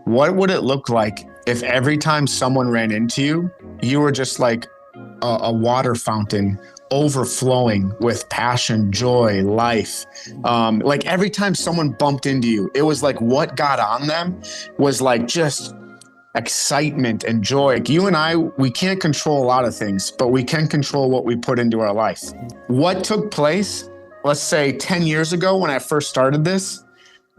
What would it look like if every time someone ran into you, you were just like a water fountain overflowing with passion, joy, life? Like every time someone bumped into you, it was like what got on them was like just excitement and joy. Like you and I, we can't control a lot of things, but we can control what we put into our life. What took place, let's say 10 years ago when I first started this,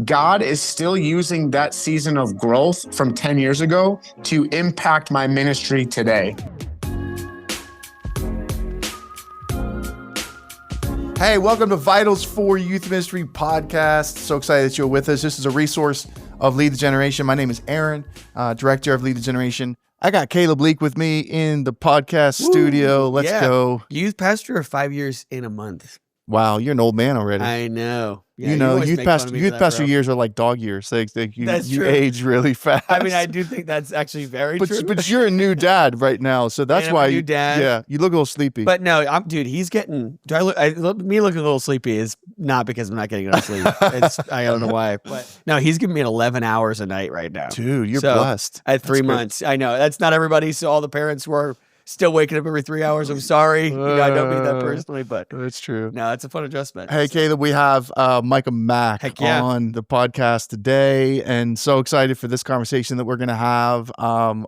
God is still using that season of growth from 10 years ago to impact my ministry today. Hey, welcome to Vitals for Youth Ministry podcast. So excited that you're with us. This is a resource of Lead the Generation. My name is Aaron, director of Lead the Generation. I got Caleb Leak with me in the podcast studio. Let's go. Youth pastor of 5 years in a month. Wow, you're an old man already. I know. Yeah, you know, youth pastor years are like dog years. You age really fast. I mean, I do think that's actually very true. But you're a new dad right now, so that's why new dad. Yeah, you look a little sleepy. But no, dude, he's getting. Me looking a little sleepy is not because I'm not getting enough sleep. I don't know why, but no, he's giving me 11 hours a night right now. Dude, you're blessed. At 3 months, I know that's not everybody. So all the parents who are still waking up every 3 hours. I'm sorry. I don't mean that personally, but it's true. No, it's a fun adjustment. Hey, Caleb, we have Micah Mac on the podcast today, and so excited for this conversation that we're going to have.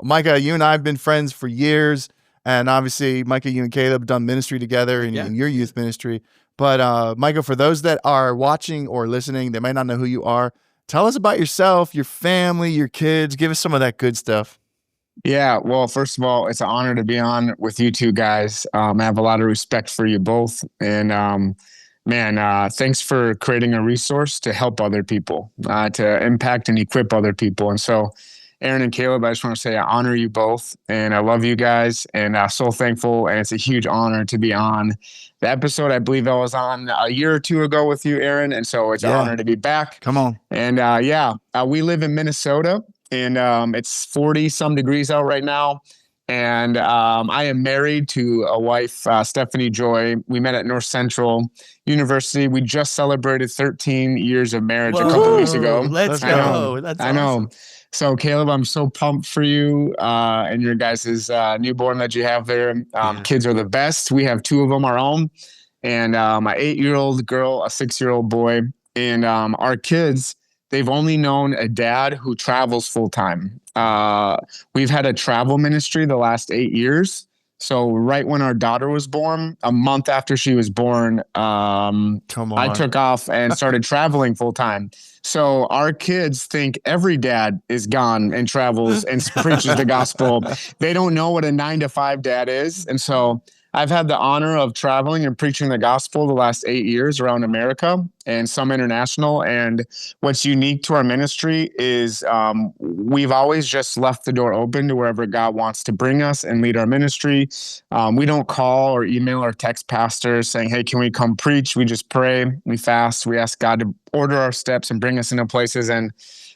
Micah, you and I have been friends for years, and obviously, Micah, you and Caleb have done ministry together in your youth ministry. But Micah, for those that are watching or listening, they might not know who you are. Tell us about yourself, your family, your kids. Give us some of that good stuff. Yeah, well, first of all, it's an honor to be on with you two guys. I have a lot of respect for you both. And thanks for creating a resource to help other people, to impact and equip other people. And so, Aaron and Caleb, I just want to say I honor you both and I love you guys and so thankful. And it's a huge honor to be on the episode. I believe I was on a year or two ago with you, Aaron. And so it's an honor to be back. Come on. And we live in Minnesota. And it's 40 some degrees out right now. And I am married to a wife, Stephanie Joy. We met at North Central University. We just celebrated 13 years of marriage a couple of weeks ago. Let's go. That's awesome. I know. So Caleb, I'm so pumped for you and your guys' newborn that you have there. Kids are the best. We have two of them our own. And my 8-year-old girl, a 6-year-old boy. And our kids, they've only known a dad who travels full time. We've had a travel ministry the last 8 years. So right when our daughter was born, a month after she was born, I took off and started traveling full time. So our kids think every dad is gone and travels and preaches the gospel. They don't know what a 9-to-5 dad is. And so I've had the honor of traveling and preaching the gospel the last 8 years around America and some international. And what's unique to our ministry is we've always just left the door open to wherever God wants to bring us and lead our ministry. We don't call or email or text pastors saying, hey, can we come preach? We just pray, we fast, we ask God to order our steps and bring us into places. And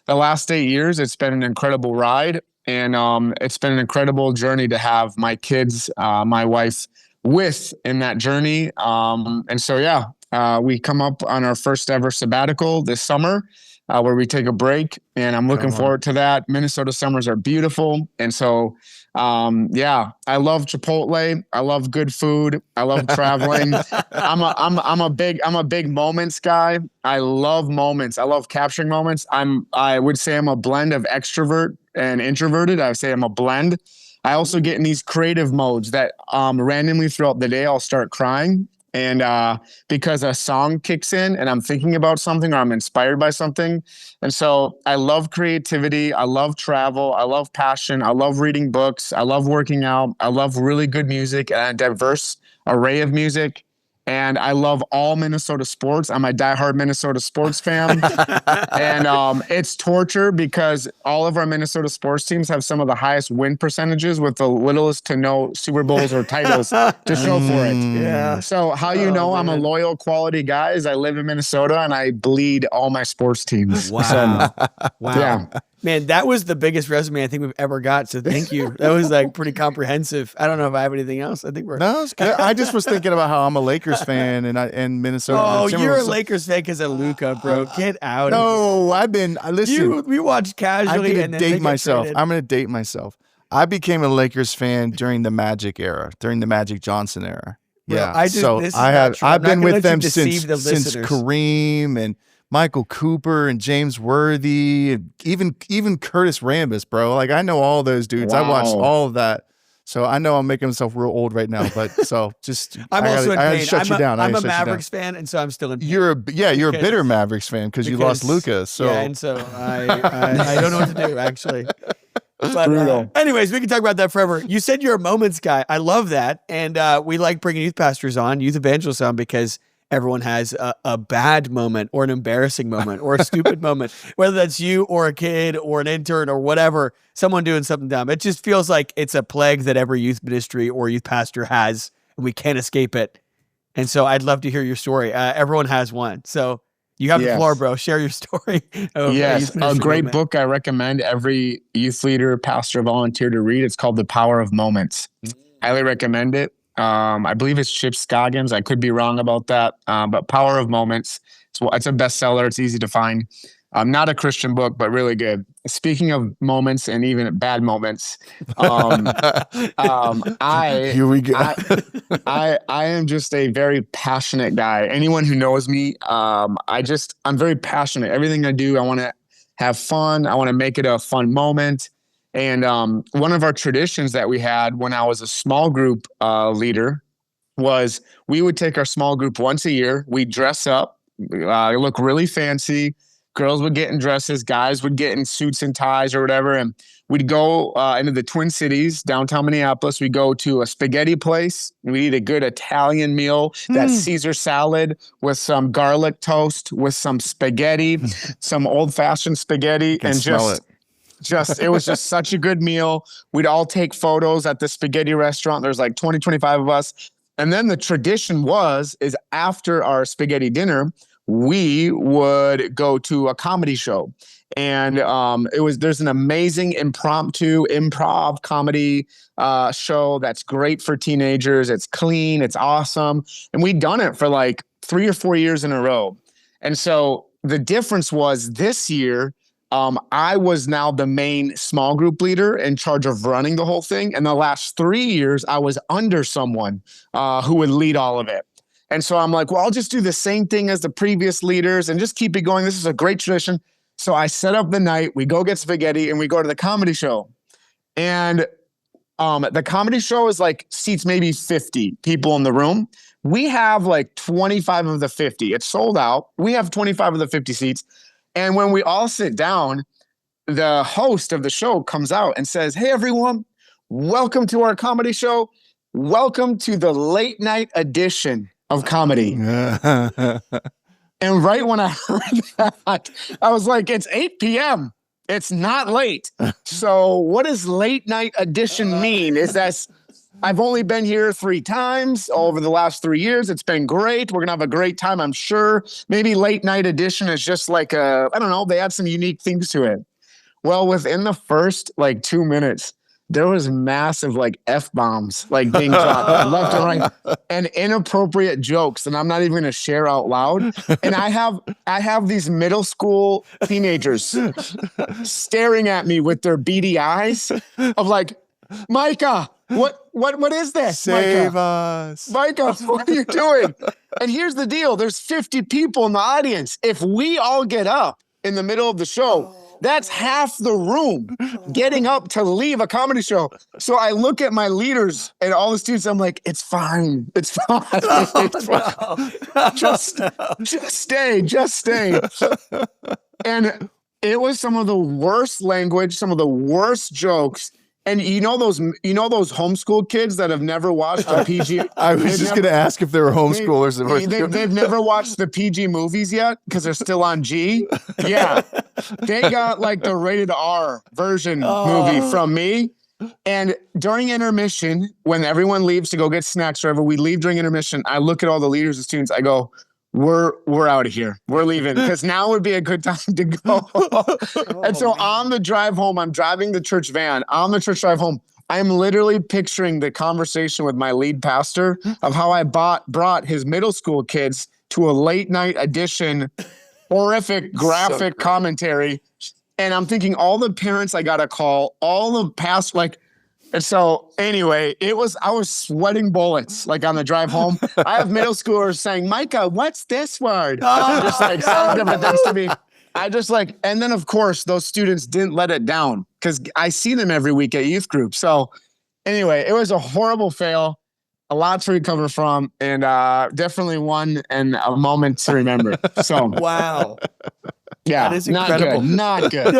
the last 8 years, it's been an incredible ride. And it's been an incredible journey to have my kids, my wife, with in that journey. We come up on our first ever sabbatical this summer where we take a break, and I'm looking forward to that. Minnesota summers are beautiful. And so, I love Chipotle. I love good food. I love traveling. I'm a big moments guy. I love moments. I love capturing moments. I would say I'm a blend of extrovert and introverted. I would say I'm a blend. I also get in these creative modes that randomly throughout the day I'll start crying. And because a song kicks in and I'm thinking about something or I'm inspired by something. And so I love creativity. I love travel. I love passion. I love reading books. I love working out. I love really good music and a diverse array of music. And I love all Minnesota sports. I'm a diehard Minnesota sports fan. And it's torture because all of our Minnesota sports teams have some of the highest win percentages with the littlest to no Super Bowls or titles to show for it. Yeah. So I'm a loyal, quality guy is I live in Minnesota and I bleed all my sports teams. Wow. So, wow. Man, that was the biggest resume I think we've ever got. So thank you. That was like pretty comprehensive. I don't know if I have anything else. I think we're no, it's good. I just was thinking about how I'm a Lakers fan and Minnesota. Oh, you're a Lakers fan because of Luka, bro. Get out. No, listen. We watched casually. I'm gonna date myself. I'm gonna date myself. I became a Lakers fan during the Magic era, during the Magic Johnson era. Yeah, I've been with them since Kareem and Michael Cooper and James Worthy, and even Curtis Rambis, bro. Like I know all those dudes. Wow. I watched all of that. So I know I'm making myself reil old right now, but so just I'm also in pain. Shut you down. I'm a Mavericks fan, and so I'm still in pain. You're a bitter Mavericks fan because you lost Luka. So yeah, and so I don't know what to do actually. But anyways, we can talk about that forever. You said you're a moments guy. I love that, and we like bringing youth pastors on, youth evangelists on, because everyone has a bad moment or an embarrassing moment or a stupid moment, whether that's you or a kid or an intern or whatever, someone doing something dumb. It just feels like it's a plague that every youth ministry or youth pastor has, and we can't escape it. And so I'd love to hear your story. Everyone has one. So you have the floor, bro. Share your story. Yes, a great book I recommend every youth leader, pastor, volunteer to read. It's called The Power of Moments. Highly recommend it. I believe it's Chip Scoggins. I could be wrong about that. But Power of Moments. It's a bestseller. It's easy to find. Not a Christian book, but really good. Speaking of moments and even bad moments, here we go. I am just a very passionate guy. Anyone who knows me, I'm very passionate. Everything I do, I want to have fun. I want to make it a fun moment. And one of our traditions that we had when I was a small group leader was we would take our small group once a year. We'd dress up, look really fancy. Girls would get in dresses, guys would get in suits and ties or whatever. And we'd go into the Twin Cities, downtown Minneapolis. We go to a spaghetti place. We eat a good Italian meal, that Caesar salad with some garlic toast, with some spaghetti, some old-fashioned spaghetti, and it was just such a good meal. We'd all take photos at the spaghetti restaurant. There's like 20, 25 of us. And then the tradition is after our spaghetti dinner, we would go to a comedy show. And there's an amazing improv comedy show that's great for teenagers. It's clean, it's awesome. And we'd done it for like 3 or 4 years in a row. And so the difference was this year, I was now the main small group leader in charge of running the whole thing. And the last 3 years, I was under someone who would lead all of it. And so I'm like, well, I'll just do the same thing as the previous leaders and just keep it going. This is a great tradition. So I set up the night, we go get spaghetti, and we go to the comedy show. And the comedy show is like seats maybe 50 people in the room. We have like 25 of the 50. It's sold out. We have 25 of the 50 seats. And when we all sit down, the host of the show comes out and says, hey, everyone, welcome to our comedy show. Welcome to the late night edition of comedy. And right when I heard that, I was like, it's 8 p.m. It's not late. So what does late night edition mean? Is that I've only been here 3 times over the last 3 years. It's been great. We're going to have a great time, I'm sure. Maybe late night edition is just like I don't know, they add some unique things to it. Well, within the first like 2 minutes, there was massive like F-bombs like being dropped left and right and inappropriate jokes. And I'm not even going to share out loud. And I have these middle school teenagers staring at me with their beady eyes of like, Micah, what is this? Save us. Micah, what are you doing? And here's the deal. There's 50 people in the audience. If we all get up in the middle of the show, that's half the room getting up to leave a comedy show. So I look at my leaders and all the students. I'm like, it's fine. It's fine. It's fine. No. Just stay. And it was some of the worst language, some of the worst jokes. And you know those homeschool kids that have never watched a PG. I was just going to ask if they were homeschoolers. They've never watched the PG movies yet because they're still on G. Yeah, they got like the rated R version movie from me. And during intermission, when everyone leaves to go get snacks or whatever, we leave during intermission. I look at all the leaders and students. I go, we're out of here. We're leaving because now would be a good time to go. And so on the drive home, I'm driving the church van. On the church drive home, I'm literally picturing the conversation with my lead pastor of how I brought his middle school kids to a late night edition, horrific graphic commentary. And I'm thinking all the parents I got to call, all the past, like, and so anyway, I was sweating bullets like on the drive home. I have middle schoolers saying, Micah, what's this word? Just like saying different things to me. I just like, and then of course those students didn't let it down because I see them every week at youth group. So anyway, it was a horrible fail, a lot to recover from, and definitely one and a moment to remember. So wow. Yeah, that is incredible. Not good.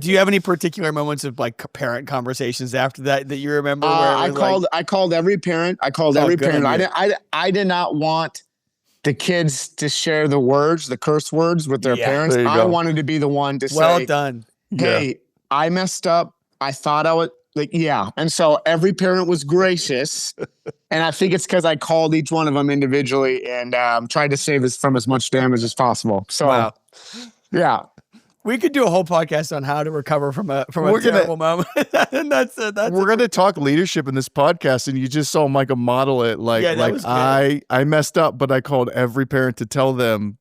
Do you have any particular moments of like parent conversations after that you remember? Where I called every parent. I did not want the kids to share the curse words with their parents. I wanted to be the one to say, well done. Hey, I messed up. I thought I would And so every parent was gracious. And I think it's because I called each one of them individually and tried to save from as much damage as possible. So, yeah. We could do a whole podcast on how to recover from a terrible moment. And we're going to talk leadership in this podcast, and you just saw Micah model it. I messed up, but I called every parent to tell them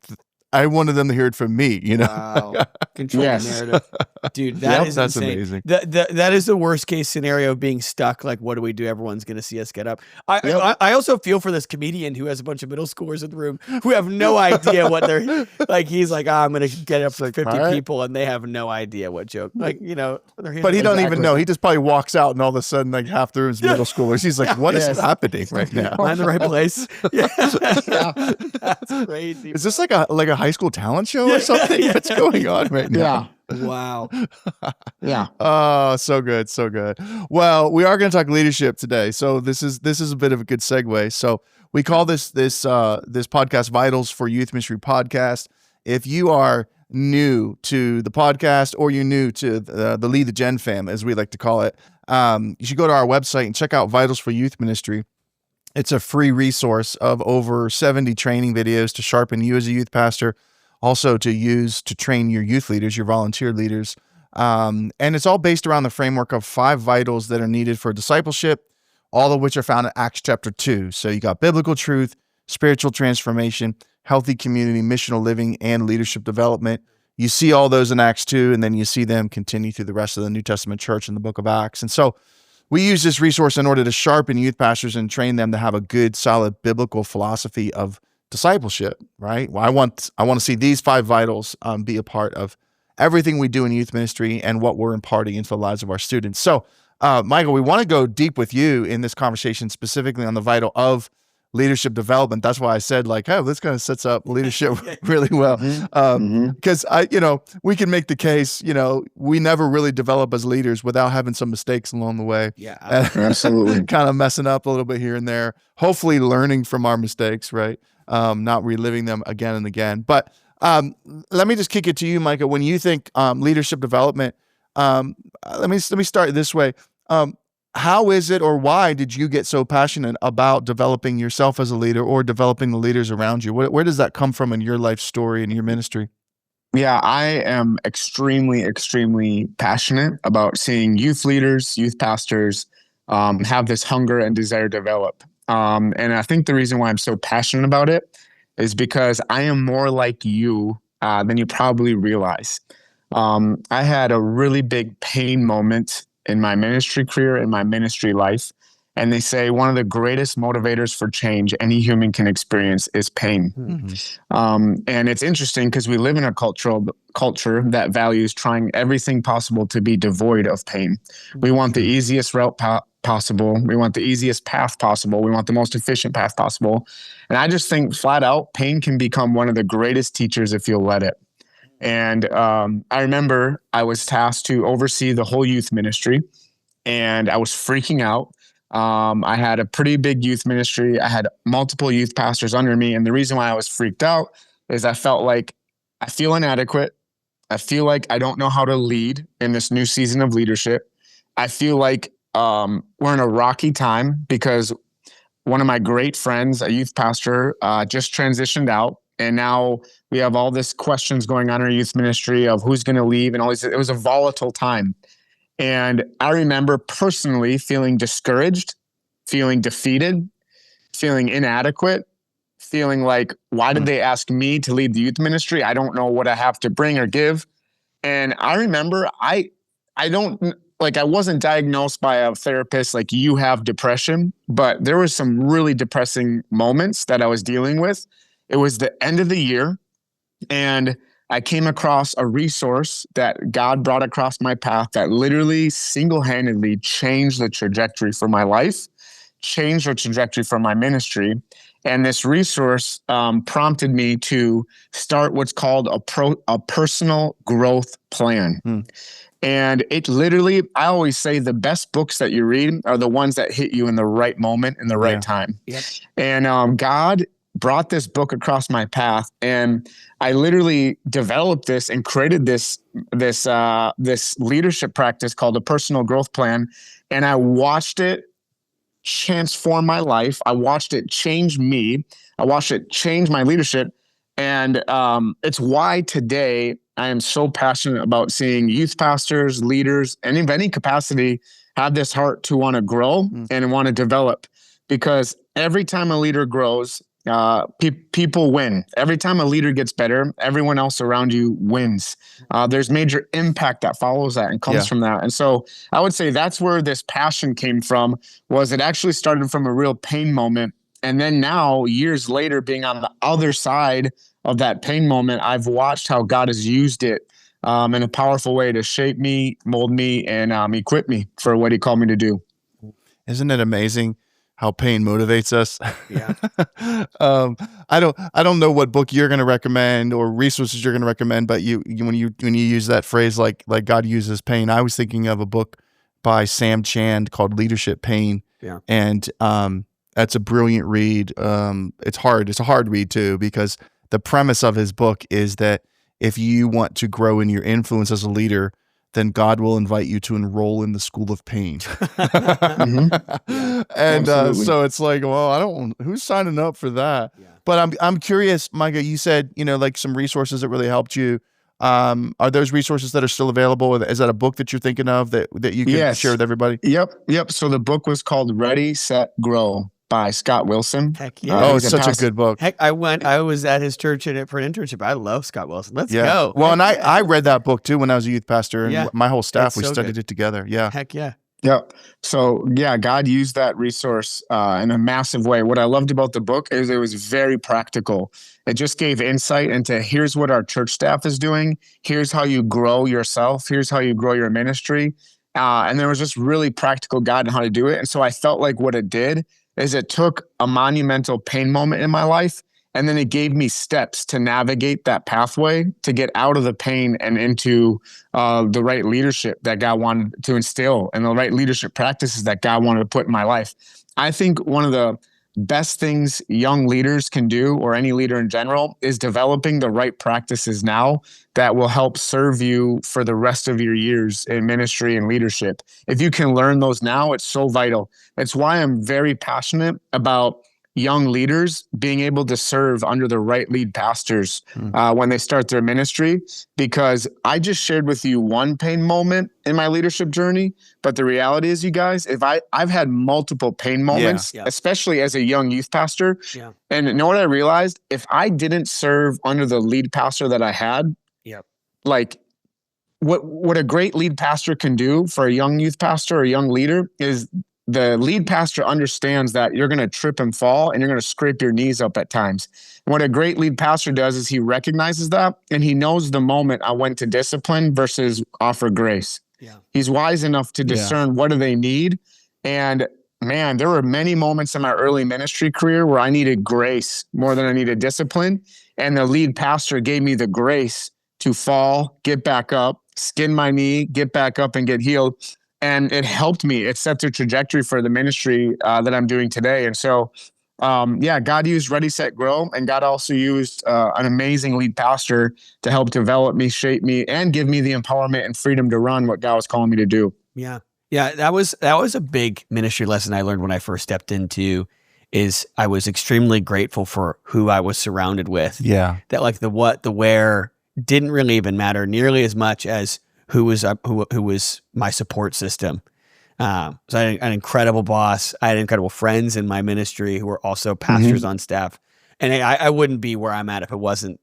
I wanted them to hear it from me, Wow. Control the narrative. Dude, that's insane. Amazing. That is the worst case scenario of being stuck. Like, what do we do? Everyone's going to see us get up. I also feel for this comedian who has a bunch of middle schoolers in the room who have no idea what they're like. He's like, I'm going to get up for 50 people and they have no idea what joke. Like, but he don't even know. He just probably walks out and all of a sudden like half the room's middle schoolers. He's like, what is happening right now? Am I in the right place? That's crazy. Is this like a high school talent show or something? What's going on right now? Wow. Yeah. Oh, so good. So good. Well, we are going to talk leadership today. So this is a bit of a good segue. So we call this podcast Vitals for Youth Ministry Podcast. If you are new to the podcast or you're new to the Lead the Gen fam, as we like to call it, you should go to our website and check out Vitals for Youth Ministry. It's a free resource of over 70 training videos to sharpen you as a youth pastor, also to use to train your youth leaders, your volunteer leaders. And it's all based around the framework of 5 vitals that are needed for discipleship, all of which are found in Acts chapter 2. So you got biblical truth, spiritual transformation, healthy community, missional living, and leadership development. You see all those in Acts 2, and then you see them continue through the rest of the New Testament church in the book of Acts. And so we use this resource in order to sharpen youth pastors and train them to have a good, solid biblical philosophy of discipleship, right? Well, I want to see these 5 vitals be a part of everything we do in youth ministry and what we're imparting into the lives of our students. So, Michael, we want to go deep with you in this conversation, specifically on the vital of leadership development. That's why I said this kind of sets up leadership really well. Because we can make the case, we never really develop as leaders without having some mistakes along the way. Yeah, absolutely. Kind of messing up a little bit here and there, hopefully learning from our mistakes, right? Not reliving them again and again. But let me just kick it to you, Micah. When you think leadership development, let me start this way. How is it, or why did you get so passionate about developing yourself as a leader or developing the leaders around you? Where does that come from in your life story and your ministry? Yeah, I am extremely, extremely passionate about seeing youth leaders, youth pastors have this hunger and desire to develop. And I think the reason why I'm so passionate about it is because I am more like you than you probably realize. I had a really big pain moment in my ministry career, in my ministry life. And they say one of the greatest motivators for change any human can experience is pain. And it's interesting because we live in a culture that values trying everything possible to be devoid of pain. We want the easiest route possible. We want the easiest path possible. We want the most efficient path possible. And I just think flat out, pain can become one of the greatest teachers if you'll let it. And I remember I was tasked to oversee the whole youth ministry, and I was freaking out. I had a pretty big youth ministry. I had multiple youth pastors under me. And the reason why I was freaked out is I felt like I feel inadequate. I feel like I don't know how to lead in this new season of leadership. I feel like we're in a rocky time because one of my great friends, a youth pastor, just transitioned out. And now we have all this questions going on in our youth ministry of who's going to leave and all these. It was a volatile time. And I remember personally feeling discouraged, feeling defeated, feeling inadequate, feeling like, why did they ask me to lead the youth ministry? I don't know what I have to bring or give. And I remember I wasn't diagnosed by a therapist like you have depression, but there was some really depressing moments that I was dealing with. It was the end of the year, and I came across a resource that God brought across my path that literally single-handedly changed the trajectory for my life, changed the trajectory for my ministry. And this resource prompted me to start what's called a personal growth plan. And it literally, I always say the best books that you read are the ones that hit you in the right moment, in the right time. Yep. And God brought this book across my path, and I literally developed this and created this leadership practice called a personal growth plan. And I watched it transform my life. I watched it change me. I watched it change my leadership. And it's why today I am so passionate about seeing youth pastors, leaders, and in any capacity have this heart to want to grow and want to develop. Because every time a leader grows, people win. Every time a leader gets better, everyone else around you wins. There's major impact that follows that and comes from that. And so I would say that's where this passion came from, was it actually started from a real pain moment. And then now, years later, being on the other side of that pain moment, I've watched how God has used it in a powerful way to shape me, mold me, and equip me for what he called me to do. Isn't it amazing how pain motivates us? Yeah. I don't know what book you're going to recommend or resources you're going to recommend, but when you use that phrase like God uses pain, I was thinking of a book by Sam Chand called Leadership Pain. Yeah. And that's a brilliant read. It's hard. It's a hard read too, because the premise of his book is that if you want to grow in your influence as a leader, then God will invite you to enroll in the school of pain. And so it's like, well, who's signing up for that? Yeah. But I'm curious, Micah, you said, like some resources that really helped you. Are those resources that are still available? Is that a book that you're thinking of that you can share with everybody? Yep. So the book was called Ready, Set, Grow by Scott Wilson. Heck yeah. It's such a good book. Heck, I was at his church for an internship. I love Scott Wilson. Let's go. Well, and I read that book too when I was a youth pastor, and my whole staff, we studied it together. Yeah. Heck yeah. Yep. So God used that resource in a massive way. What I loved about the book is it was very practical. It just gave insight into here's what our church staff is doing. Here's how you grow yourself. Here's how you grow your ministry. And there was just really practical guide on how to do it. And so I felt like what it did is it took a monumental pain moment in my life, and then it gave me steps to navigate that pathway to get out of the pain and into the right leadership that God wanted to instill and the right leadership practices that God wanted to put in my life. I think one of the best things young leaders can do, or any leader in general, is developing the right practices now that will help serve you for the rest of your years in ministry and leadership. If you can learn those now, it's so vital. It's why I'm very passionate about young leaders being able to serve under the right lead pastors when they start their ministry, because I just shared with you one pain moment in my leadership journey. But the reality is, you guys, I've had multiple pain moments, especially as a young youth pastor. Yeah. And you know what I realized? If I didn't serve under the lead pastor that I had, like what a great lead pastor can do for a young youth pastor or a young leader is the lead pastor understands that you're going to trip and fall and you're going to scrape your knees up at times. And what a great lead pastor does is he recognizes that, and he knows the moment I went to discipline versus offer grace. Yeah. He's wise enough to discern what do they need. And man, there were many moments in my early ministry career where I needed grace more than I needed discipline. And the lead pastor gave me the grace to fall, get back up, skin my knee, get back up and get healed. And it helped me. It set the trajectory for the ministry that I'm doing today. And so, God used Ready, Set, Grow. And God also used an amazing lead pastor to help develop me, shape me, and give me the empowerment and freedom to run what God was calling me to do. Yeah. Yeah, that was a big ministry lesson I learned when I first stepped into is I was extremely grateful for who I was surrounded with. Yeah. That like the what, the where didn't really even matter nearly as much as who was my support system. So I had an incredible boss. I had incredible friends in my ministry who were also pastors on staff. And I wouldn't be where I'm at if it wasn't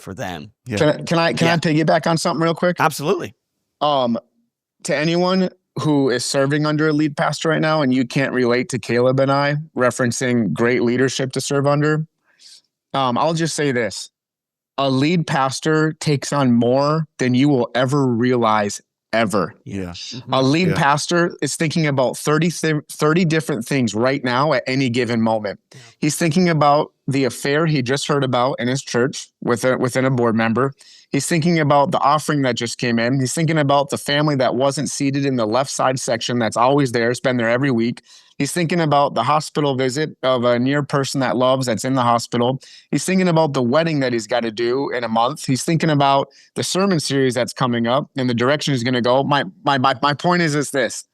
for them. Yeah. Can I piggyback on something real quick? Absolutely. To anyone who is serving under a lead pastor right now and you can't relate to Caleb and I referencing great leadership to serve under, I'll just say this. A lead pastor takes on more than you will ever realize ever. Yeah. A lead pastor is thinking about 30 different things right now at any given moment. He's thinking about the affair he just heard about in his church within a board member. He's thinking about the offering that just came in. He's thinking about the family that wasn't seated in the left side section that's always there. It's been there every week. He's thinking about the hospital visit of a near person that loves that's in the hospital. He's thinking about the wedding that he's got to do in a month. He's thinking about the sermon series that's coming up and the direction he's going to go. My point is this.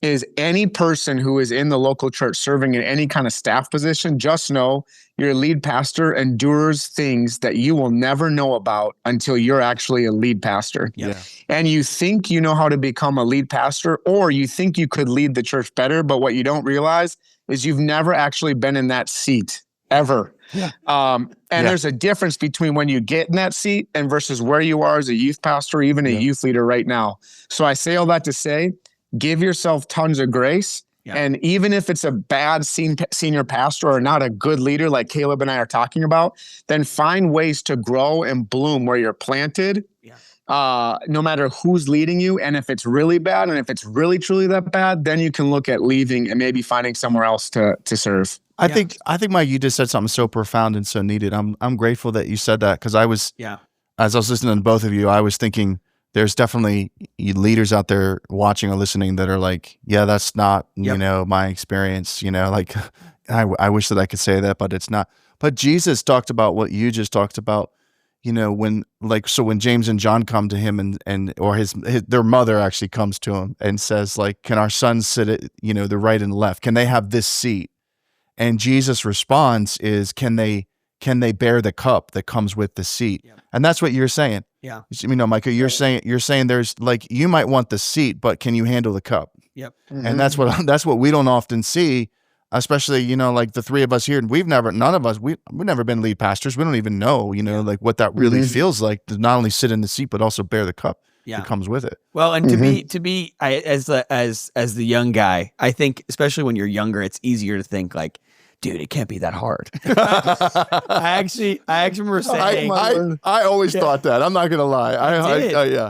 Is any person who is in the local church serving in any kind of staff position, just know your lead pastor endures things that you will never know about until you're actually a lead pastor. Yeah. And you think you know how to become a lead pastor, or you think you could lead the church better, but what you don't realize is you've never actually been in that seat ever. Yeah. There's a difference between when you get in that seat and versus where you are as a youth pastor, or even a youth leader right now. So I say all that to say, give yourself tons of grace. Yeah. And even if it's a bad senior pastor or not a good leader like Caleb and I are talking about, then find ways to grow and bloom where you're planted, no matter who's leading you. And if it's really bad and if it's really truly that bad, then you can look at leaving and maybe finding somewhere else to serve. I think Mike, you just said something so profound and so needed. I'm grateful that you said that, because as I was listening to both of you, I was thinking, there's definitely leaders out there watching or listening that are like, yeah, that's not, my experience, like I wish that I could say that, but it's not. But Jesus talked about what you just talked about, when James and John come to him or their mother actually comes to him and says, like, can our sons sit at, the right and left? Can they have this seat? And Jesus' response is, can they bear the cup that comes with the seat? Yep. And that's what you're saying. Yeah. Micah, you're saying there's like, you might want the seat, but can you handle the cup? Yep. Mm-hmm. And that's what we don't often see, especially, like the three of us here. We've never been lead pastors. We don't even know, like what that really feels like to not only sit in the seat, but also bear the cup that comes with it. Well, and to be as the young guy, I think, especially when you're younger, it's easier to think like, dude, it can't be that hard. I actually remember saying, I always thought that. I'm not gonna lie.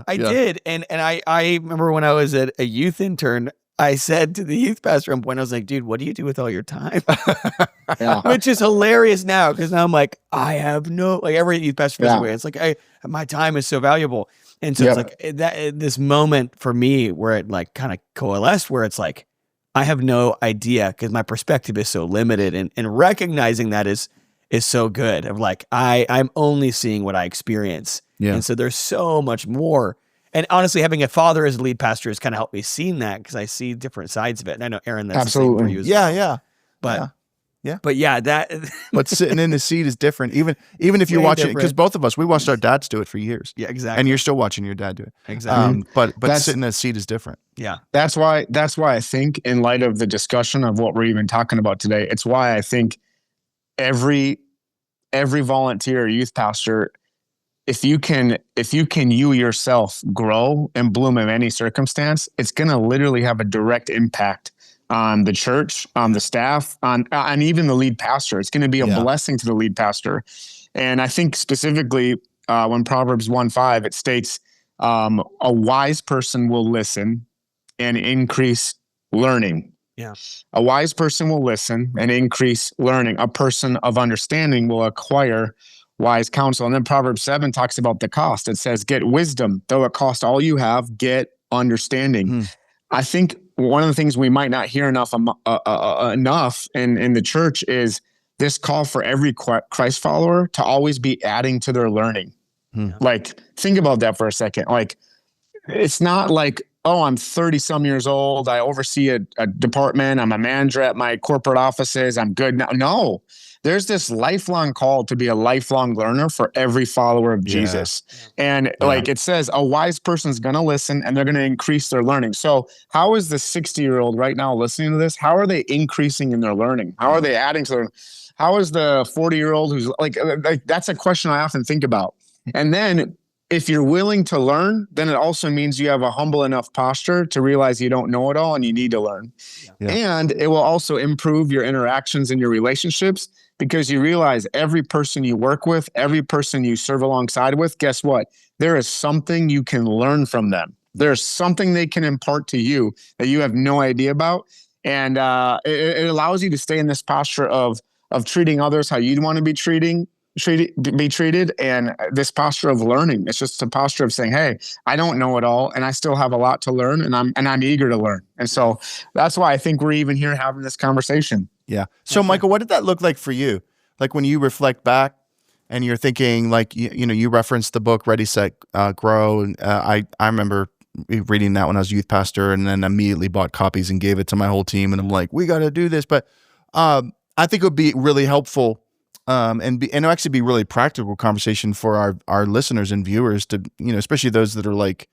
I did, and I remember when I was a youth intern, I said to the youth pastor at one point, I was like, dude, what do you do with all your time? Which is hilarious now, because now I'm like, I have every youth pastor feels away. It's like, my time is so valuable, and so it's like this moment for me where it like kind of coalesced, where it's like, I have no idea, because my perspective is so limited, and recognizing that is so good. Of like, I'm only seeing what I experience. Yeah. And so there's so much more. And honestly, having a father as a lead pastor has kind of helped me see that, because I see different sides of it. And I know, Aaron, that's absolutely the same for you as well. But sitting in the seat is different. Even if you're watching, because both of us, we watched our dads do it for years. Yeah, exactly. And you're still watching your dad do it. Exactly. But sitting in the seat is different. Yeah. That's why I think, in light of the discussion of what we're even talking about today, it's why I think every volunteer, youth pastor, if you can you yourself grow and bloom in any circumstance, it's going to literally have a direct impact on the church, on the staff, on even the lead pastor. It's going to be a blessing to the lead pastor. And I think specifically when Proverbs 1:5, it states, a wise person will listen and increase learning. Yeah. A wise person will listen and increase learning. A person of understanding will acquire wise counsel. And then Proverbs 7 talks about the cost. It says, get wisdom, though it cost all you have, get understanding. I think one of the things we might not hear enough in the church is this call for every Christ follower to always be adding to their learning. Like, think about that for a second. Like, it's not like oh, I'm 30 some years old. I oversee a department. I'm a manager at my corporate offices. I'm good now. No, there's this lifelong call to be a lifelong learner for every follower of Jesus. And like it says, a wise person's going to listen and they're going to increase their learning. So how is the 60-year-old right now listening to this? How are they increasing in their learning? How are they adding to their, how is the 40-year-old who's like, that's a question I often think about. And then if you're willing to learn, then it also means you have a humble enough posture to realize you don't know it all and you need to learn. And it will also improve your interactions and your relationships, because you realize every person you work with, every person you serve alongside with, guess what? There is something you can learn from them. There's something they can impart to you that you have no idea about. And it allows you to stay in this posture of treating others how you'd want to be treated, and this posture of learning. It's just a posture of saying, hey, I don't know it all and I still have a lot to learn, and I'm eager to learn. And so that's why I think we're even here having this conversation. Yeah. So Michael, what did that look like for you? Like when you reflect back and you're thinking, like, you know, you referenced the book Ready, Set, Grow. And I remember reading that when I was youth pastor, and then immediately bought copies and gave it to my whole team. And I'm like, we got to do this. But I think it would be really helpful and actually be really practical conversation for our listeners and viewers to, you know, especially those that are like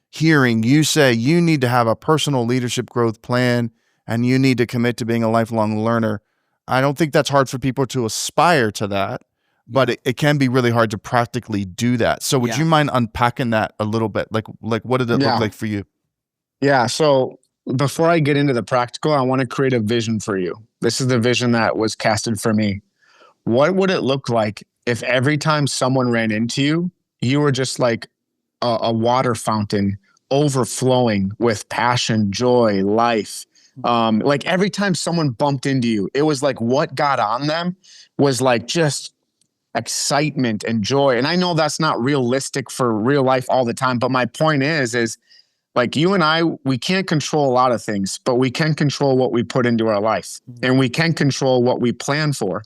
hearing you say you need to have a personal leadership growth plan and you need to commit to being a lifelong learner. I don't think that's hard for people to aspire to that, but it can be really hard to practically do that. So would you mind unpacking that a little bit? Like what did it look like for you? Yeah. So before I get into the practical, I want to create a vision for you. This is the vision that was casted for me. What would it look like if every time someone ran into you, you were just like a water fountain overflowing with passion, joy, life? Like every time someone bumped into you, it was like what got on them was like just excitement and joy. And I know that's not realistic for real life all the time, but my point is like you and I, we can't control a lot of things, but we can control what we put into our life, and we can control what we plan for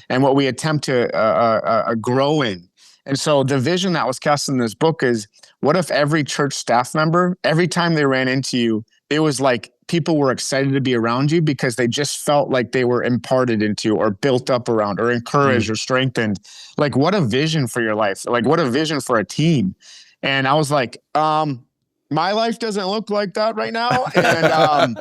and what we attempt to grow in. And so the vision that was cast in this book is, what if every church staff member, every time they ran into you, it was like people were excited to be around you because they just felt like they were imparted into or built up around or encouraged or strengthened. Like, what a vision for your life. Like, what a vision for a team. And I was like, my life doesn't look like that right now. And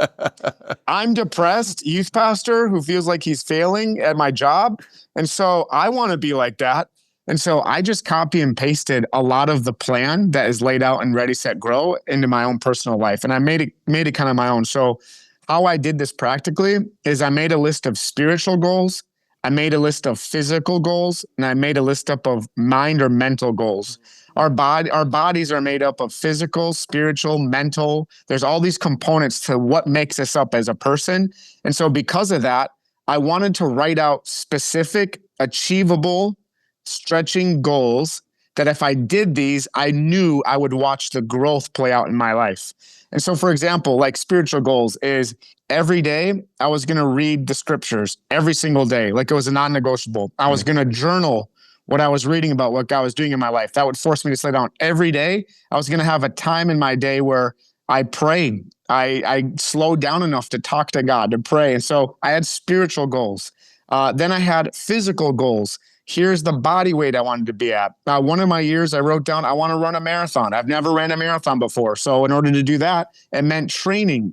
I'm depressed youth pastor who feels like he's failing at my job. And so I want to be like that. And so I just copy and pasted a lot of the plan that is laid out in Ready, Set, Grow into my own personal life. And I made it kind of my own. So how I did this practically is I made a list of spiritual goals. I made a list of physical goals, and I made a list up of mind or mental goals. Our bodies are made up of physical, spiritual, mental. There's all these components to what makes us up as a person. And so because of that, I wanted to write out specific, achievable, stretching goals that if I did these, I knew I would watch the growth play out in my life. And so, for example, like spiritual goals is every day I was going to read the scriptures every single day. Like it was a non-negotiable. I was going to journal what I was reading about, what God was doing in my life. That would force me to slow down every day. I was going to have a time in my day where I prayed. I slowed down enough to talk to God, to pray. And so I had spiritual goals. Then I had physical goals. Here's the body weight I wanted to be at. One of my years, I wrote down, I want to run a marathon. I've never ran a marathon before. So in order to do that, it meant training,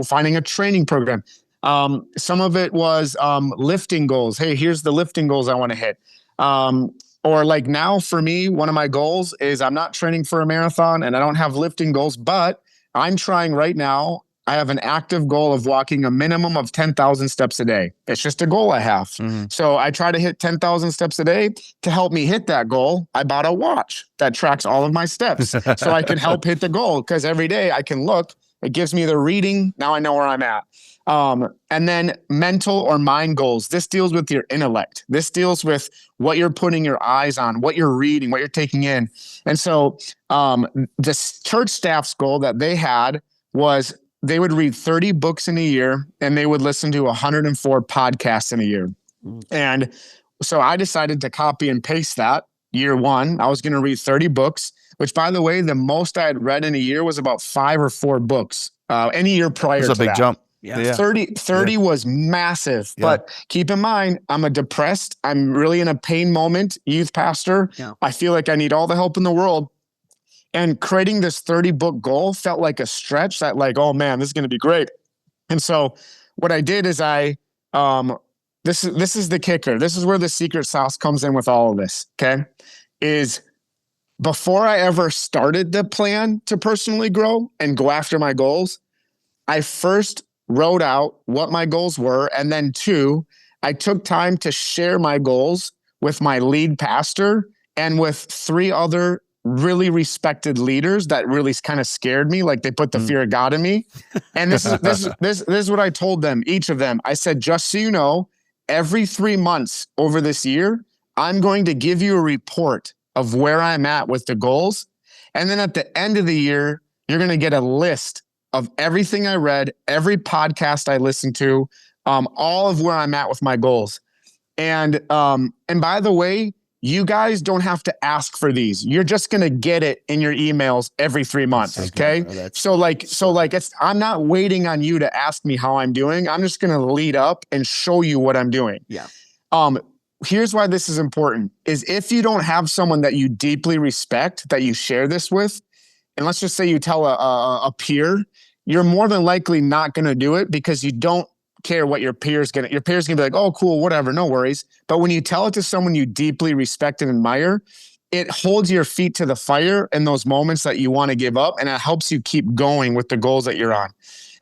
finding a training program. Some of it was lifting goals. Hey, here's the lifting goals I want to hit. Or like now for me, one of my goals is I'm not training for a marathon and I don't have lifting goals, but I'm trying right now. I have an active goal of walking a minimum of 10,000 steps a day. It's just a goal I have. So I try to hit 10,000 steps a day. To help me hit that goal, I bought a watch that tracks all of my steps so I can help hit the goal, because every day I can look, it gives me the reading. Now I know where I'm at. And then mental or mind goals. This deals with your intellect. This deals with what you're putting your eyes on, what you're reading, what you're taking in. And so the church staff's goal that they had was they would read 30 books in a year and they would listen to 104 podcasts in a year. And so I decided to copy and paste that year one. I was going to read 30 books, which, by the way, the most I had read in a year was about 5 or 4 books. Any year prior to that. That's a big jump. Yeah. 30 was massive. Yeah. But keep in mind, I'm really in a pain moment, youth pastor. Yeah. I feel like I need all the help in the world. And creating this 30-book goal felt like a stretch that like, oh man, this is going to be great. And so what I did is this is the kicker. This is where the secret sauce comes in with all of this. Okay. Is before I ever started the plan to personally grow and go after my goals, I first wrote out what my goals were. And then 2, I took time to share my goals with my lead pastor and with 3 other really respected leaders that really kind of scared me. Like they put the fear of God in me. And this is what I told them, each of them. I said, just so you know, every 3 months over this year, I'm going to give you a report of where I'm at with the goals. And then at the end of the year, you're going to get a list of everything I read, every podcast I listened to, all of where I'm at with my goals. And by the way, you guys don't have to ask for these. You're just going to get it in your emails every 3 months. Okay. I'm not waiting on you to ask me how I'm doing. I'm just going to lead up and show you what I'm doing. Yeah. Here's why this is important is if you don't have someone that you deeply respect, that you share this with, and let's just say you tell a peer, you're more than likely not going to do it because you don't care what your peer's going to be like, oh, cool, whatever, no worries. But when you tell it to someone you deeply respect and admire, it holds your feet to the fire in those moments that you want to give up. And it helps you keep going with the goals that you're on.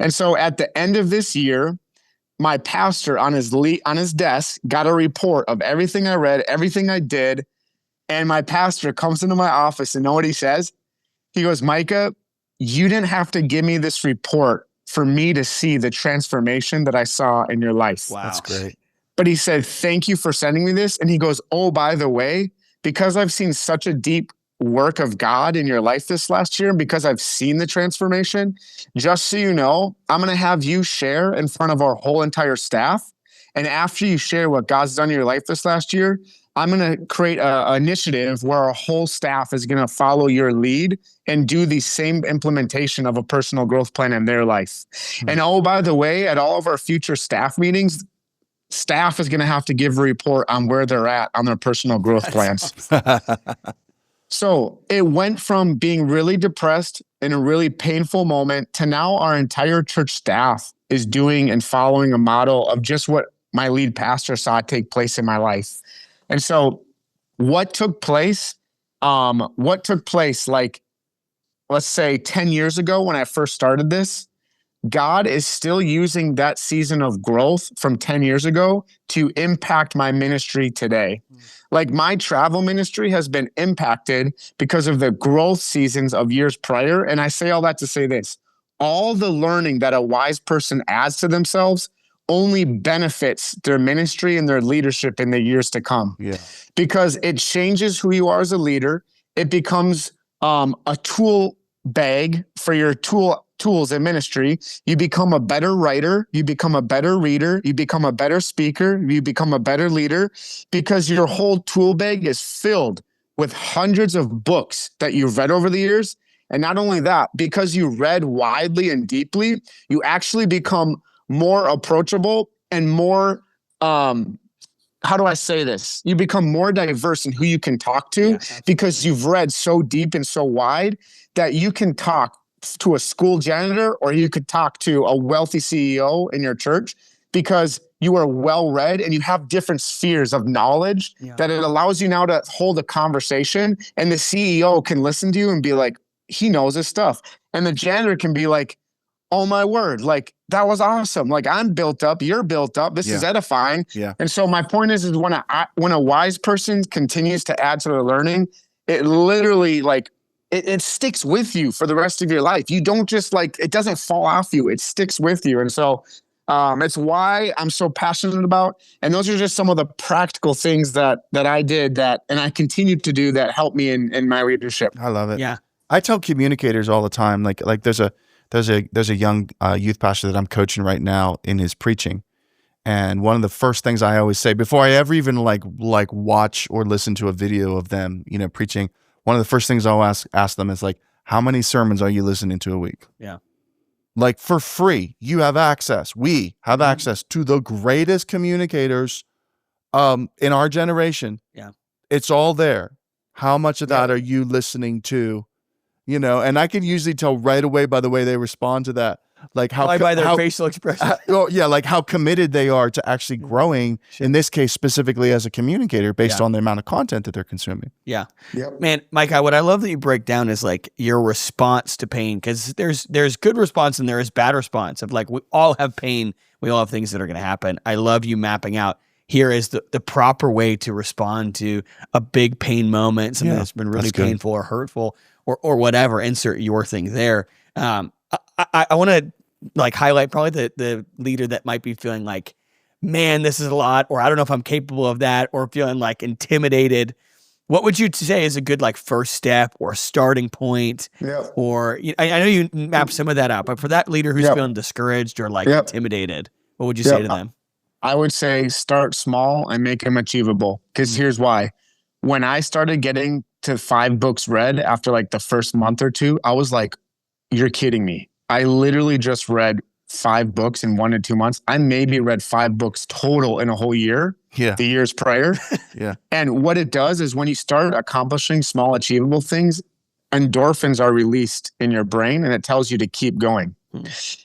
And so at the end of this year, my pastor on his desk got a report of everything I read, everything I did. And my pastor comes into my office and know what he says? He goes, Micah, you didn't have to give me this report for me to see the transformation that I saw in your life. Wow. That's great. But he said, thank you for sending me this. And he goes, oh, by the way, because I've seen such a deep work of God in your life this last year, because I've seen the transformation, just so you know, I'm going to have you share in front of our whole entire staff. And after you share what God's done in your life this last year, I'm going to create an initiative where our whole staff is going to follow your lead and do the same implementation of a personal growth plan in their life. Mm-hmm. And oh, by the way, at all of our future staff meetings, staff is going to have to give a report on where they're at on their personal growth plans. So it went from being really depressed in a really painful moment to now our entire church staff is doing and following a model of just what my lead pastor saw take place in my life. And so what took place, like, let's say 10 years ago when I first started this, God is still using that season of growth from 10 years ago to impact my ministry today. Like my travel ministry has been impacted because of the growth seasons of years prior. And I say all that to say this, all the learning that a wise person adds to themselves only benefits their ministry and their leadership in the years to come. Yeah. Because it changes who you are as a leader. It becomes a tool bag for your tools in ministry. You become a better writer. You become a better reader. You become a better speaker. You become a better leader because your whole tool bag is filled with hundreds of books that you've read over the years. And not only that, because you read widely and deeply, you actually become more approachable and more, how do I say this? You become more diverse in who you can talk to because you've read so deep and so wide that you can talk to a school janitor or you could talk to a wealthy CEO in your church because you are well read and you have different spheres of knowledge that it allows you now to hold a conversation and the CEO can listen to you and be like, he knows his stuff. And the janitor can be like, oh my word, like that was awesome. Like I'm built up, you're built up. This is edifying. Yeah. And so my point is when a wise person continues to add to their learning, it literally like it sticks with you for the rest of your life. You don't just like, it doesn't fall off you. It sticks with you. And so it's why I'm so passionate about, and those are just some of the practical things that I did and I continue to do that helped me in my leadership. I love it. Yeah. I tell communicators all the time, like there's a young youth pastor that I'm coaching right now in his preaching. And one of the first things I always say before I ever even like watch or listen to a video of them, preaching, one of the first things I'll ask them is like, how many sermons are you listening to a week? Yeah. Like for free, you have access. We have access to the greatest communicators in our generation. Yeah. It's all there. How much of that are you listening to? And I can usually tell right away by the way they respond to that. Like by their facial expression. Like how committed they are to actually growing, in this case, specifically as a communicator based on the amount of content that they're consuming. Yeah. Yep. Man, Micah, what I love that you break down is like your response to pain, because there's good response and there is bad response of like, we all have pain. We all have things that are going to happen. I love you mapping out here is the proper way to respond to a big pain moment, something that's been really painful or hurtful or whatever. Insert your thing there. I want to like highlight probably the leader that might be feeling like, man, this is a lot, or I don't know if I'm capable of that, or feeling like intimidated. What would you say is a good like first step or starting point? Yeah. Or I know you map some of that out, but for that leader who's feeling discouraged or like intimidated, what would you say to them? I would say start small and make them achievable. Because here's why. When I started getting to 5 books read after like the first month or 2, I was like, you're kidding me. I literally just read 5 books in 1 to 2 months. I maybe read 5 books total in a whole year. Yeah. The years prior. Yeah. And what it does is when you start accomplishing small achievable things, endorphins are released in your brain and it tells you to keep going.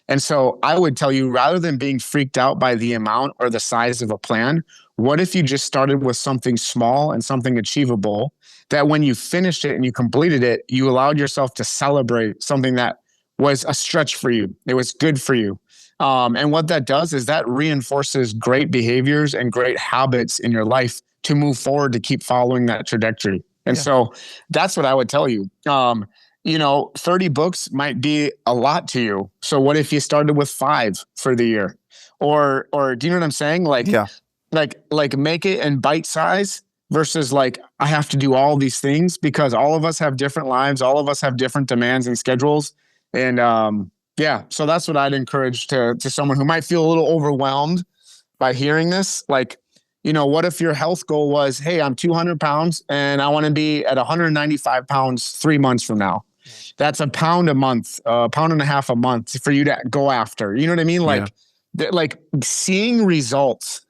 And so I would tell you, rather than being freaked out by the amount or the size of a plan, what if you just started with something small and something achievable that when you finished it and you completed it, you allowed yourself to celebrate something that was a stretch for you. It was good for you. And what that does is that reinforces great behaviors and great habits in your life to move forward, to keep following that trajectory. And so that's what I would tell you. 30 books might be a lot to you. So what if you started with 5 for the year? Or do you know what I'm saying? Like make it in bite size versus like, I have to do all these things, because all of us have different lives. All of us have different demands and schedules. And so that's what I'd encourage to someone who might feel a little overwhelmed by hearing this. Like, what if your health goal was, hey, I'm 200 pounds and I want to be at 195 pounds 3 months from now. That's a pound a month, a pound and a half a month for you to go after. You know what I mean? Like seeing results,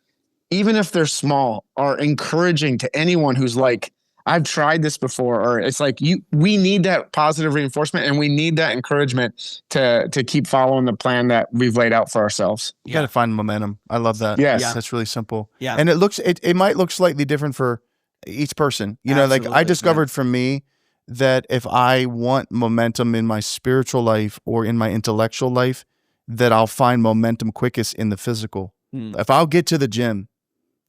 even if they're small, are encouraging to anyone who's like, I've tried this before, or it's like we need that positive reinforcement and we need that encouragement to keep following the plan that we've laid out for ourselves. You got to find momentum. I love that. Yes. That's really simple. Yeah. And it might look slightly different for each person. Like I discovered for me that if I want momentum in my spiritual life or in my intellectual life, that I'll find momentum quickest in the physical. If I'll get to the gym,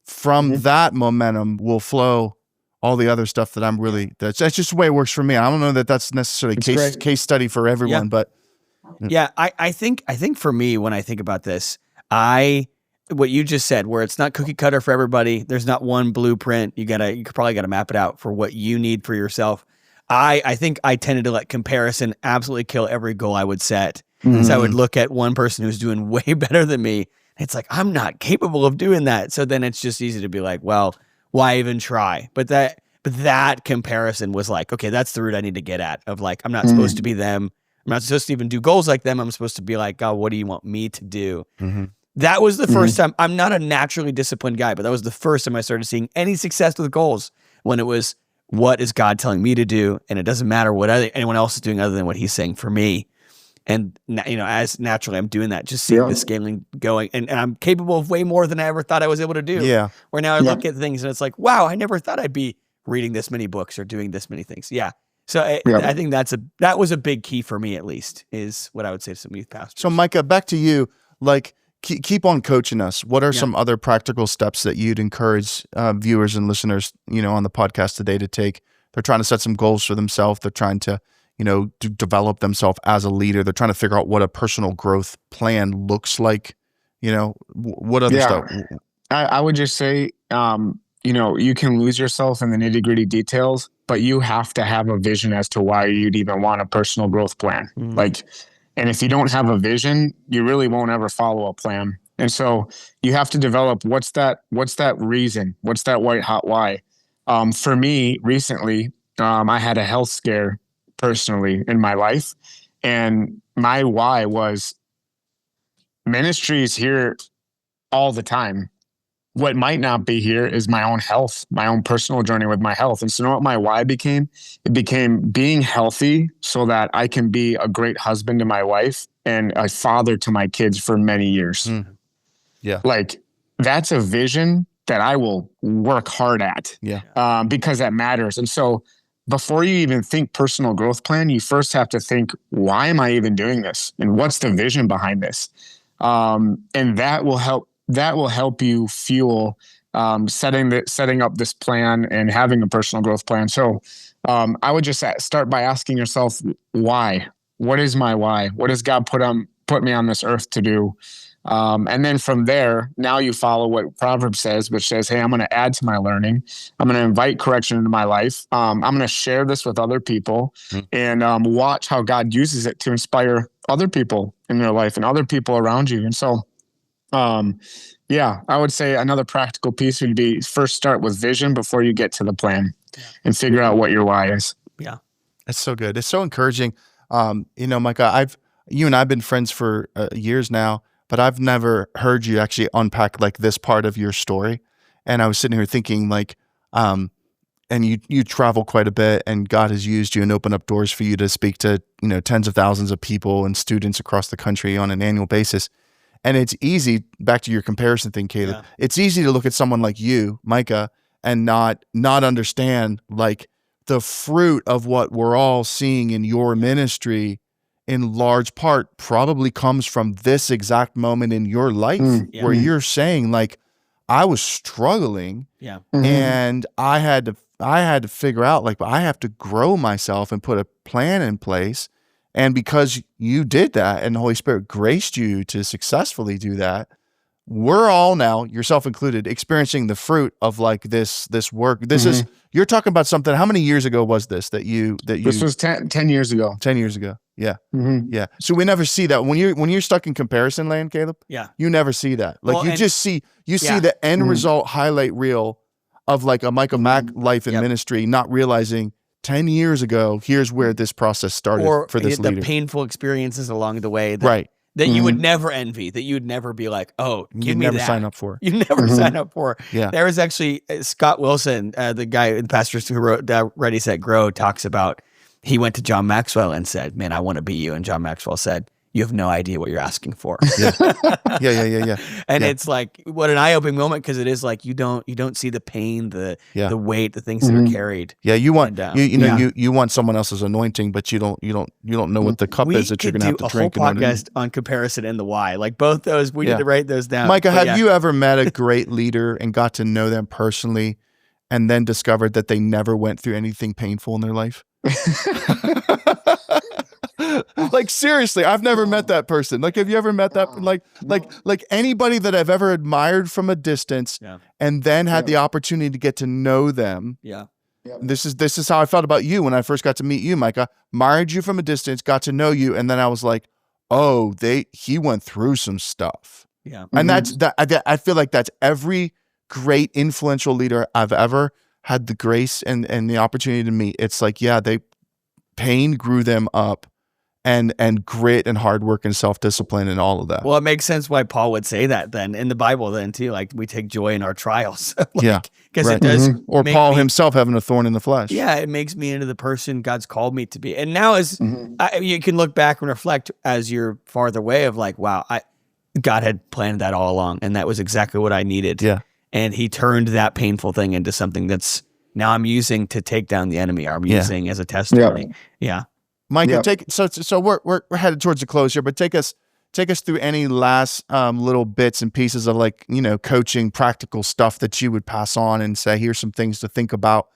from that momentum will flow all the other stuff that I'm really, that's just the way it works for me. I don't know that that's necessarily case study for everyone, but. Yeah. I think for me, when I think about this, what you just said, where it's not cookie cutter for everybody, there's not one blueprint. You probably gotta map it out for what you need for yourself. I think I tended to let comparison absolutely kill every goal I would set. So I would look at one person who's doing way better than me. It's like, I'm not capable of doing that. So then it's just easy to be like, well, why even try? But that comparison was like, okay, that's the route I need to get at, of like, I'm not supposed to be them. I'm not supposed to even do goals like them. I'm supposed to be like, God, what do you want me to do? That was the first time. I'm not a naturally disciplined guy, but that was the first time I started seeing any success with goals, when it was, what is God telling me to do? And it doesn't matter what anyone else is doing other than what he's saying for me. And, as naturally I'm doing that, just seeing the scaling going, and I'm capable of way more than I ever thought I was able to do. Yeah. Where now I look at things and it's like, wow, I never thought I'd be reading this many books or doing this many things. Yeah. So I think that was a big key for me, at least, is what I would say to some youth pastors. So Micah, back to you, like, keep on coaching us. What are some other practical steps that you'd encourage viewers and listeners, on the podcast today to take? They're trying to set some goals for themselves. They're trying to, to develop themselves as a leader. They're trying to figure out what a personal growth plan looks like. What other stuff? I would just say, you can lose yourself in the nitty-gritty details, but you have to have a vision as to why you'd even want a personal growth plan. And if you don't have a vision, you really won't ever follow a plan. And so you have to develop what's that reason, what's that white hot why. For me recently, I had a health scare personally in my life, and my why was ministry is here all the time. What might not be here is my own health, my own personal journey with my health. And so, you know what my why became? It became being healthy so that I can be a great husband to my wife and a father to my kids for many years. Yeah. Like, that's a vision that I will work hard at. Yeah. Because that matters. And so before you even think personal growth plan, you first have to think, why am I even doing this? And what's the vision behind this? And that will help you fuel setting up this plan and having a personal growth plan. So I would just start by asking yourself, why? What is my why? What does God put me on this earth to do? And then from there, now you follow what Proverbs says, which says, hey, I'm going to add to my learning. I'm going to invite correction into my life. I'm going to share this with other people and watch how God uses it to inspire other people in their life and other people around you. And so, yeah, I would say another practical piece would be first start with vision before you get to the plan and figure out what your why is. Yeah. That's so good. It's so encouraging. Micah, you and I've been friends for years now, but I've never heard you actually unpack like this part of your story. And I was sitting here thinking like, and you travel quite a bit, and God has used you and opened up doors for you to speak to, tens of thousands of people and students across the country on an annual basis. And it's easy, back to your comparison thing, Caleb, it's easy to look at someone like you, Micah, and not understand like the fruit of what we're all seeing in your ministry in large part probably comes from this exact moment in your life where you're saying like, I was struggling and I had to figure out like, I have to grow myself and put a plan in place. And because you did that and the Holy Spirit graced you to successfully do that, we're all now, yourself included, experiencing the fruit of like this work. This is, you're talking about something, how many years ago was this This was 10 years ago. 10 years ago. Yeah. Yeah. So we never see that when you're stuck in comparison land, Caleb. Yeah. You never see that. Like you see the end result highlight reel of like a Micah Mac life and ministry, not realizing 10 years ago, here's where this process started for this leader. The painful experiences along the way that you would never envy, that you would never be like, oh, give me that. You never sign up for. You never sign up for. Yeah. There was actually Scott Wilson, the guy, the pastor who wrote Ready, Set, Grow, talks about, he went to John Maxwell and said, man, I want to be you. And John Maxwell said, you have no idea what you're asking for. Yeah. And it's like, what an eye-opening moment, because it is like you don't see the pain, the weight, the things that are carried. Yeah, you want you want someone else's anointing, but you don't know what the cup is that you're gonna have to drink. We could do a whole podcast on comparison and the why. Like both those, we need to write those down. Micah, have you ever met a great leader and got to know them personally, and then discovered that they never went through anything painful in their life? Like seriously, I've never met that person. Like, have you ever met that? Like anybody that I've ever admired from a distance, and then had the opportunity to get to know them. Yeah. This is how I felt about you when I first got to meet you, Micah. Admired you from a distance, got to know you, and then I was like, oh, he went through some stuff. Yeah. And I feel like that's every great influential leader I've ever had the grace and the opportunity to meet. It's like, pain grew them up, and grit and hard work and self-discipline and all of that. Well, it makes sense why Paul would say that then in the Bible then too, like we take joy in our trials. Because it does. Or Paul himself having a thorn in the flesh. Yeah, it makes me into the person God's called me to be. And now you can look back and reflect as you're farther away of like, wow, God had planned that all along, and that was exactly what I needed. Yeah. And he turned that painful thing into something that's now I'm using to take down the enemy. I'm using as a testimony. Yeah. Micah, so we're headed towards the close here, but take us through any last little bits and pieces of like, coaching, practical stuff that you would pass on and say, here's some things to think about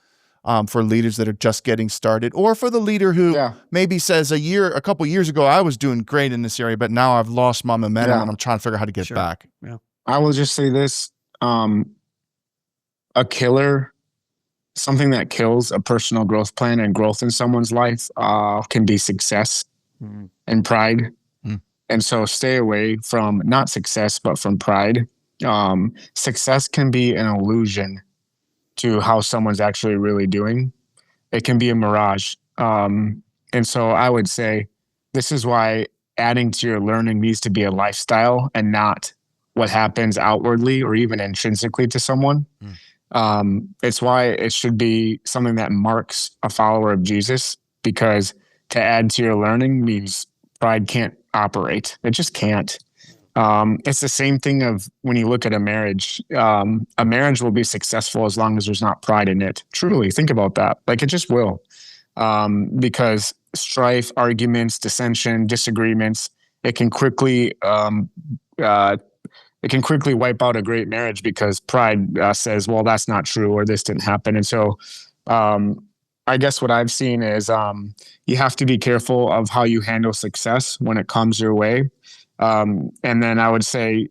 for leaders that are just getting started, or for the leader who maybe says a couple years ago, I was doing great in this area, but now I've lost my momentum and I'm trying to figure out how to get back. Yeah. I will just say this, something that kills a personal growth plan and growth in someone's life can be success and pride. And so stay away from not success, but from pride. Success can be an illusion to how someone's actually really doing. It can be a mirage. And so I would say this is why adding to your learning needs to be a lifestyle and not what happens outwardly or even intrinsically to someone. It's why it should be something that marks a follower of Jesus, because to add to your learning means pride can't operate. It just can't. It's the same thing of when you look at a marriage. A marriage will be successful as long as there's not pride in it. Truly, think about that. Like, it just will. Because strife, arguments, dissension, disagreements, it can quickly wipe out a great marriage because pride says, well, that's not true, or this didn't happen. And so I guess what I've seen is you have to be careful of how you handle success when it comes your way. And then I would say,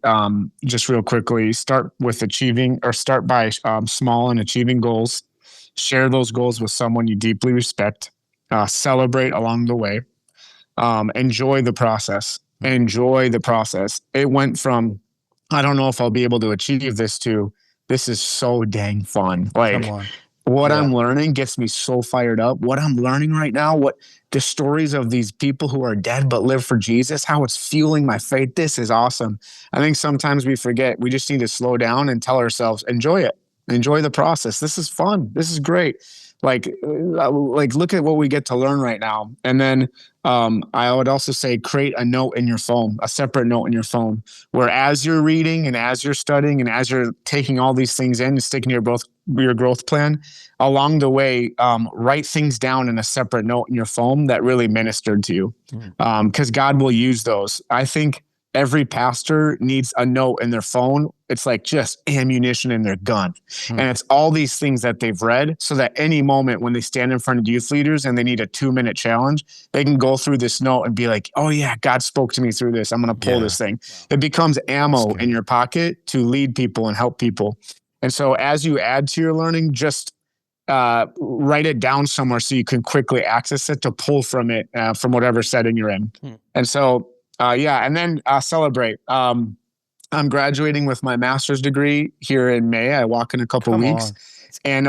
just real quickly, start by small and achieving goals. Share those goals with someone you deeply respect. Celebrate along the way. Enjoy the process. Enjoy the process. It went from, I don't know if I'll be able to achieve this, to this is so dang fun. Like, what I'm learning gets me so fired up. What I'm learning right now, what the stories of these people who are dead but live for Jesus, how it's fueling my faith. This is awesome. I think sometimes we forget. We just need to slow down and tell ourselves, enjoy it. Enjoy the process. This is fun. This is great. Like look at what we get to learn right now. And then I would also say create a note in your phone, a separate note in your phone, where as you're reading and as you're studying and as you're taking all these things in and sticking to your growth plan, along the way, write things down in a separate note in your phone that really ministered to you, because God will use those. I think every pastor needs a note in their phone. It's like just ammunition in their gun. And it's all these things that they've read, so that any moment when they stand in front of youth leaders and they need a 2-minute challenge, they can go through this note and be like, oh yeah, God spoke to me through this. I'm going to pull this thing. Wow. It becomes ammo in your pocket to lead people and help people. And so as you add to your learning, just write it down somewhere so you can quickly access it to pull from it, from whatever setting you're in. And so, and then celebrate. I'm graduating with my master's degree here in May. I walk in a couple weeks, and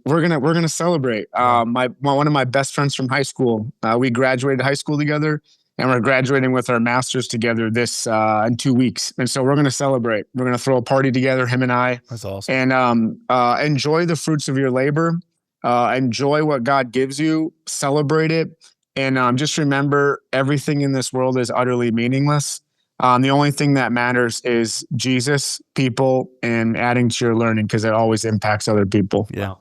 we're gonna celebrate. One of my best friends from high school. We graduated high school together, and we're graduating with our masters together this in 2 weeks. And so we're gonna celebrate. We're gonna throw a party together, him and I. That's awesome. And enjoy the fruits of your labor. Enjoy what God gives you. Celebrate it. And just remember, everything in this world is utterly meaningless. The only thing that matters is Jesus, people, and adding to your learning, because it always impacts other people. Yeah.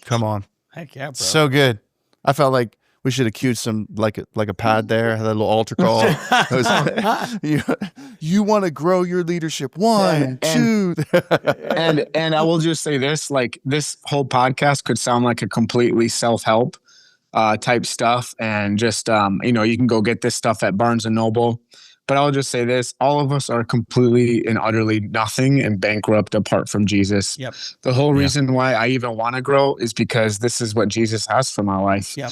Come on. Heck yeah, bro. So good. I felt like we should have cued some, like a pad there, had a little altar call. You want to grow your leadership. One, two. and I will just say this, like, this whole podcast could sound like a completely self-help type stuff. And just, you can go get this stuff at Barnes & Noble. But I'll just say this, all of us are completely and utterly nothing and bankrupt apart from Jesus. Yep. The whole reason why I even want to grow is because this is what Jesus has for my life. Yep.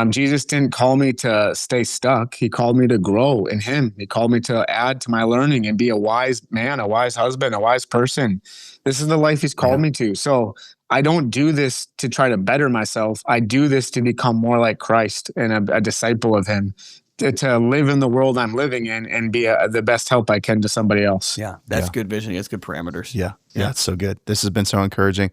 Jesus didn't call me to stay stuck. He called me to grow in him. He called me to add to my learning and be a wise man, a wise husband, a wise person. This is the life he's called me to. So I don't do this to try to better myself. I do this to become more like Christ and a disciple of him. To live in the world I'm living in and be the best help I can to somebody else. Yeah, that's good vision. That's good parameters. Yeah, it's so good. This has been so encouraging,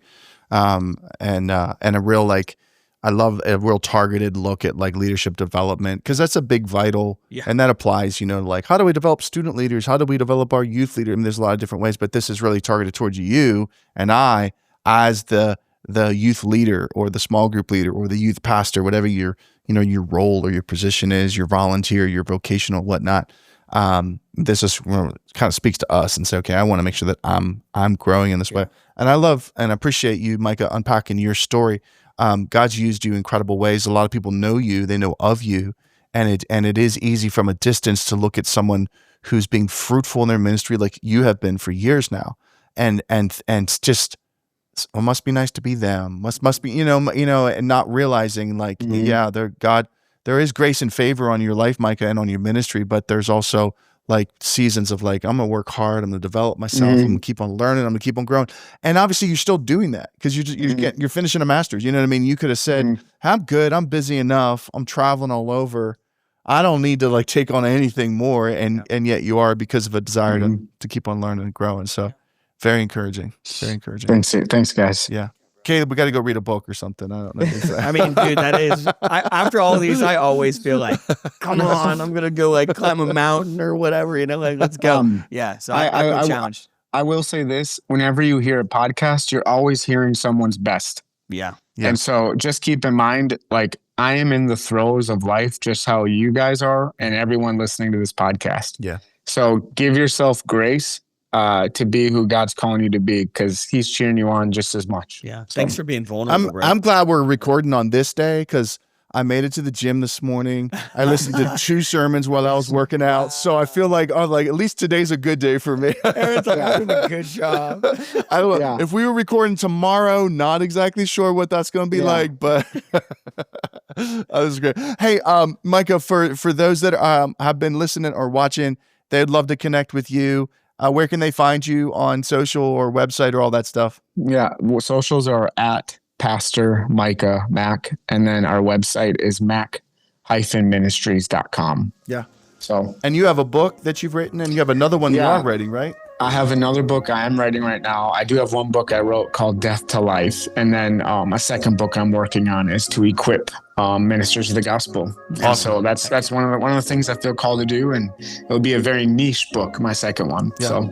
and a real, like, I love a real targeted look at like leadership development, because that's a big vital, and that applies, like, how do we develop student leaders? How do we develop our youth leader? I mean, there's a lot of different ways, but this is really targeted towards you and I as the youth leader or the small group leader or the youth pastor, whatever your role or your position is, your volunteer, your vocational, whatnot. This is kind of speaks to us and say, okay, I want to make sure that I'm growing in this way. And I love and appreciate you, Micah, unpacking your story. God's used you in incredible ways. A lot of people know you, they know of you, and it is easy from a distance to look at someone who's being fruitful in their ministry, like you have been for years now, and just, it must be nice to be them. Must be, and not realizing, like, there is grace and favor on your life, Micah, and on your ministry, but there's also like seasons of like, I'm gonna work hard, I'm gonna develop myself, I'm gonna keep on learning, I'm gonna keep on growing. And obviously you're still doing that because you're finishing a master's. You know what I mean? You could have said, I'm good, I'm busy enough, I'm traveling all over, I don't need to like take on anything more. And yet you are, because of a desire to keep on learning and growing. So very encouraging. Very encouraging. Thanks guys. Yeah. Caleb, we got to go read a book or something. I don't know. I mean, dude, that is, after all these, I always feel like, come on, I'm going to go like climb a mountain or whatever, you know, like, let's go. So I feel challenged. I will say this, whenever you hear a podcast, you're always hearing someone's best. Yeah. And so just keep in mind, like, I am in the throes of life, just how you guys are and everyone listening to this podcast. Yeah. So give yourself grace to be who God's calling you to be, because he's cheering you on just as much. Yeah. Thanks for being vulnerable. I'm glad we're recording on this day, because I made it to the gym this morning. I listened to 2 sermons while I was working out. So I feel like, at least today's a good day for me. Aaron's like, I'm doing a good job. I don't know. If we were recording tomorrow, not exactly sure what that's going to be like, but that was great. Hey, Micah, for those that have been listening or watching, they'd love to connect with you. Where can they find you on social or website or all that stuff? Yeah, well, socials are at Pastor Micah Mac, and then our website is mac-ministries.com. Yeah. So, and you have a book that you've written, and you have another one you are writing, right? I have another book I am writing right now. I do have one book I wrote called Death to Life. And then a second book I'm working on is to equip ministers of the gospel. Awesome. And so that's one of the things I feel called to do. And it'll be a very niche book, my second one. Yeah. So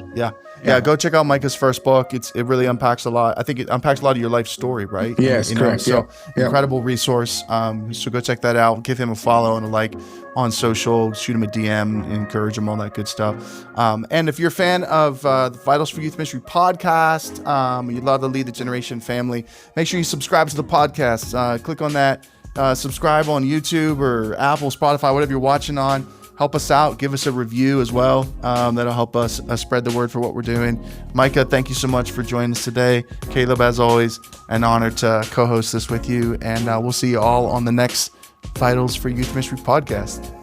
Yeah, go check out Micah's first book. It really unpacks a lot. I think it unpacks a lot of your life story, right? Yes, correct. So incredible resource. So go check that out. Give him a follow and a like on social. Shoot him a DM, encourage him, all that good stuff. And if you're a fan of the Vitals for Youth Ministry podcast, you love the Lead the Generation family, make sure you subscribe to the podcast. Click on that. Subscribe on YouTube or Apple, Spotify, whatever you're watching on. Help us out. Give us a review as well. That'll help us spread the word for what we're doing. Micah, thank you so much for joining us today. Caleb, as always, an honor to co-host this with you. And we'll see you all on the next Vitals for Youth Ministry podcast.